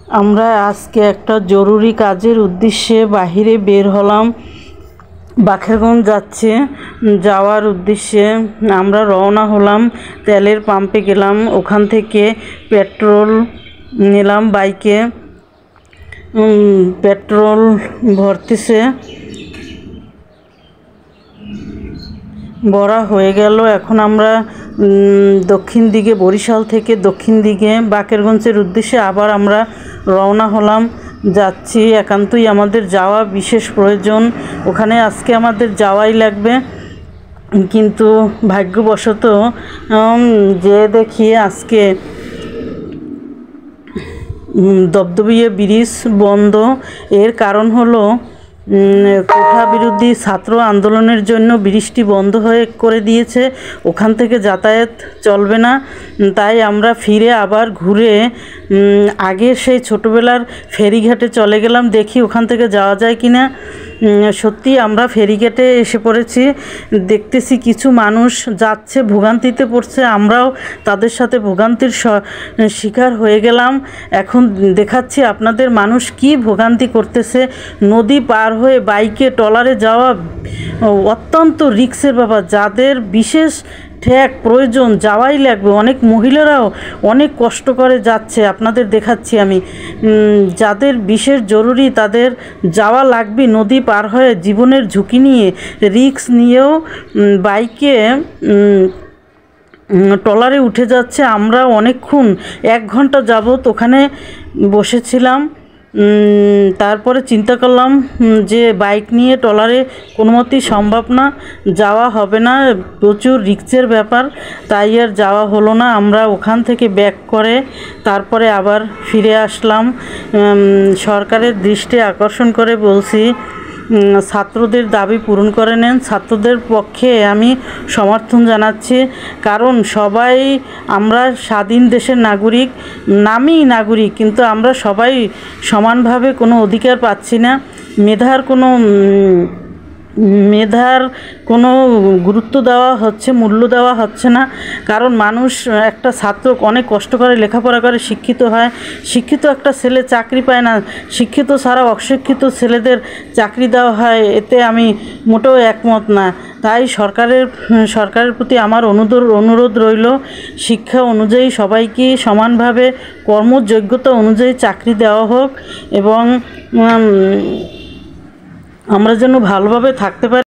আমরা আজকে একটা জরুরি কাজের উদ্দেশ্যে বাহিরে বের হলাম। বাখেরগঞ্জ যাওয়ার উদ্দেশ্যে আমরা রওনা হলাম। তেলের পাম্পে গেলাম, ওখান থেকে পেট্রোল নিলাম বাইকে। পেট্রোল ভরতেছে, ভরা হয়ে গেল। এখন আমরা দক্ষিণ দিকে, বরিশাল থেকে দক্ষিণ দিকে বাকেরগঞ্জের উদ্দেশ্যে আবার আমরা রওনা হলাম, যাচ্ছি। একান্তই আমাদের যাওয়া বিশেষ প্রয়োজন, ওখানে আজকে আমাদের যাওয়াই লাগবে। কিন্তু ভাগ্যবশত যে দেখি আজকে দবদবিয়া ব্রিজ বন্ধ। এর কারণ হলো কোঠা বিরোধী ছাত্র আন্দোলনের জন্য ব্রিজটি বন্ধ করে দিয়েছে, ওখান থেকে যাতায়াত চলবে না। তাই আমরা ফিরে আবার ঘুরে আগে সেই ছোটোবেলার ফেরিঘাটে চলে গেলাম, দেখি ওখান থেকে যাওয়া যায় কি না। সত্যি আমরা ফেরিঘাটে এসে পড়েছি, দেখতেছি কিছু মানুষ যাচ্ছে, ভোগান্তিতে পড়ছে। আমরাও তাদের সাথে ভোগান্তির শিকার হয়ে গেলাম। এখন দেখাচ্ছি আপনাদের মানুষ কি ভোগান্তি করতেছে। নদী পার হয়ে বাইকে ট্রলারে যাওয়া অত্যন্ত রিস্কের ব্যাপার। যাদের বিশেষ ঠেক প্রয়োজন যাওয়াই লাগবে, অনেক মহিলারাও অনেক কষ্ট করে যাচ্ছে, আপনাদের দেখাচ্ছি আমি। যাদের বিশেষ জরুরি তাদের যাওয়া লাগবে, নদী পার হয়ে জীবনের ঝুঁকি নিয়ে, রিস্ক নিয়েও বাইকে ট্রলারে উঠে যাচ্ছে। আমরা অনেকক্ষণ 1 ঘন্টা যাবত ওখানে বসেছিলাম। তারপরে চিন্তা করলাম যে বাইক নিয়ে ট্রলারে কোনো মতেই সম্ভব না, যাওয়া হবে না, প্রচুর রিস্কের ব্যাপার। তাই আর যাওয়া হলো না। আমরা ওখান থেকে ব্যাক করে তারপরে আবার ফিরে আসলাম। সরকারের দৃষ্টি আকর্ষণ করে বলছি, ছাত্রদের দাবি পূরণ করে নেন। ছাত্রদের পক্ষে আমি সমর্থন জানাচ্ছি, কারণ সবাই আমরা স্বাধীন দেশের নাগরিক, নামই নাগরিক, কিন্তু আমরা সবাই সমানভাবে কোনো অধিকার পাচ্ছি না। মেধার কোনো গুরুত্ব দেওয়া হচ্ছে, মূল্য দেওয়া হচ্ছে না। কারণ মানুষ, একটা ছাত্র অনেক কষ্ট করে লেখাপড়া করে শিক্ষিত হয়, শিক্ষিত একটা ছেলে চাকরি পায় না, শিক্ষিত ছাড়াও অশিক্ষিত ছেলেদের চাকরি দেওয়া হয়, এতে আমি মোটেও একমত না। তাই সরকারের প্রতি আমার অনুরোধ রইল, শিক্ষা অনুযায়ী সবাইকে সমানভাবে কর্মযোগ্যতা অনুযায়ী চাকরি দেওয়া হোক, এবং আমরা যেন ভালোভাবে থাকতে পারি।